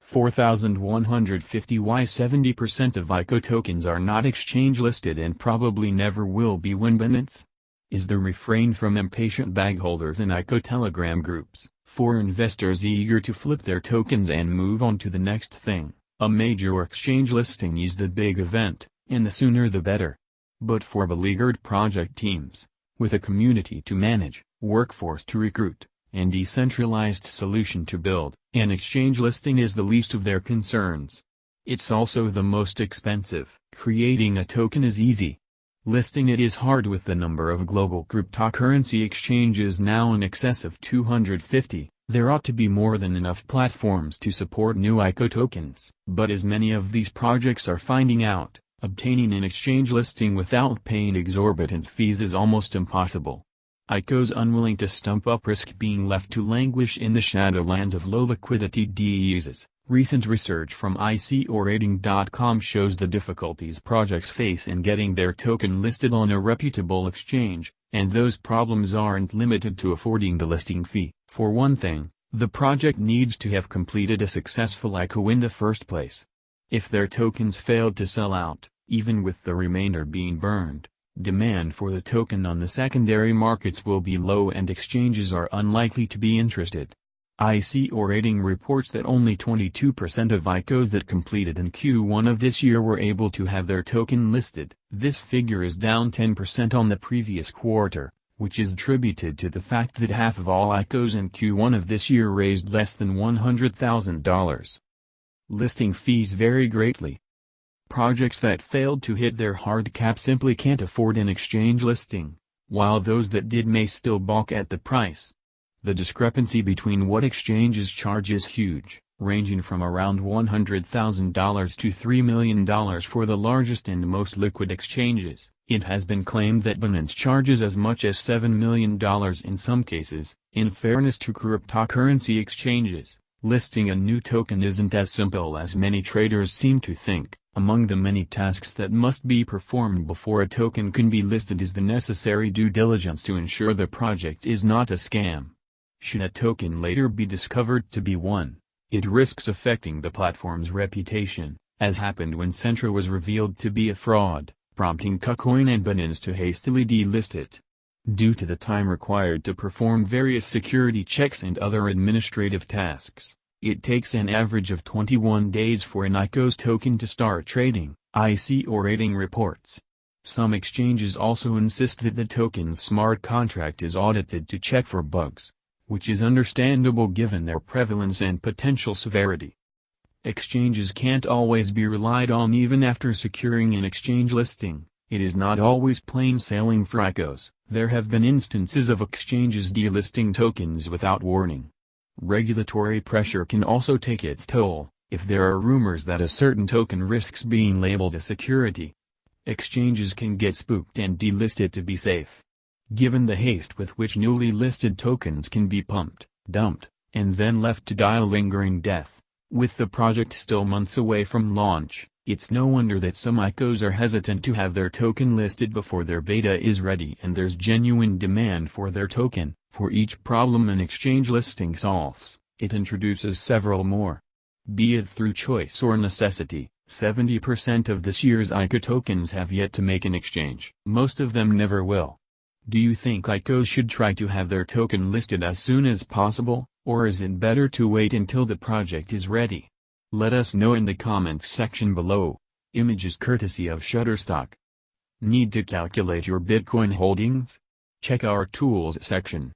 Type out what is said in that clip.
4150. Why 70% of ICO tokens are not exchange listed and probably never will be when Binance is the refrain from impatient bag holders in ICO Telegram groups, for investors eager to flip their tokens and move on to the next thing. A major exchange listing is the big event, and the sooner the better. But for beleaguered project teams, with a community to manage, workforce to recruit, and decentralized solution to build, an exchange listing is the least of their concerns. It's also the most expensive. Creating a token is easy. Listing it is hard, with the number of global cryptocurrency exchanges now in excess of 250. There ought to be more than enough platforms to support new ICO tokens. But as many of these projects are finding out, obtaining an exchange listing without paying exorbitant fees is almost impossible. ICOs unwilling to stump up risk being left to languish in the shadowlands of low liquidity DEUs. Recent research from ICOrating.com shows the difficulties projects face in getting their token listed on a reputable exchange, and those problems aren't limited to affording the listing fee. For one thing, the project needs to have completed a successful ICO in the first place. If their tokens failed to sell out, even with the remainder being burned, demand for the token on the secondary markets will be low and exchanges are unlikely to be interested. ICO Rating reports that only 22% of ICOs that completed in Q1 of this year were able to have their token listed. This figure is down 10% on the previous quarter, which is attributed to the fact that half of all ICOs in Q1 of this year raised less than $100,000. Listing fees vary greatly. Projects that failed to hit their hard cap simply can't afford an exchange listing, while those that did may still balk at the price. The discrepancy between what exchanges charge is huge, ranging from around $100,000 to $3 million for the largest and most liquid exchanges. It has been claimed that Binance charges as much as $7 million in some cases. In fairness to cryptocurrency exchanges, listing a new token isn't as simple as many traders seem to think. Among the many tasks that must be performed before a token can be listed is the necessary due diligence to ensure the project is not a scam. Should a token later be discovered to be one, it risks affecting the platform's reputation, as happened when Centra was revealed to be a fraud, prompting KuCoin and Binance to hastily delist it. Due to the time required to perform various security checks and other administrative tasks, it takes an average of 21 days for an ICO's token to start trading, ICO Rating reports. Some exchanges also insist that the token's smart contract is audited to check for bugs, which is understandable given their prevalence and potential severity. Exchanges can't always be relied on even after securing an exchange listing. It is not always plain sailing for ICOs. There have been instances of exchanges delisting tokens without warning. Regulatory pressure can also take its toll. If there are rumors that a certain token risks being labeled a security, exchanges can get spooked and delist it to be safe. Given the haste with which newly listed tokens can be pumped, dumped, and then left to die a lingering death, with the project still months away from launch, it's no wonder that some ICOs are hesitant to have their token listed before their beta is ready and there's genuine demand for their token. For each problem an exchange listing solves, it introduces several more. Be it through choice or necessity, 70% of this year's ICO tokens have yet to make an exchange. Most of them never will. Do you think ICOs should try to have their token listed as soon as possible, or is it better to wait until the project is ready? Let us know in the comments section below. Images courtesy of Shutterstock. Need to calculate your Bitcoin holdings? Check our tools section.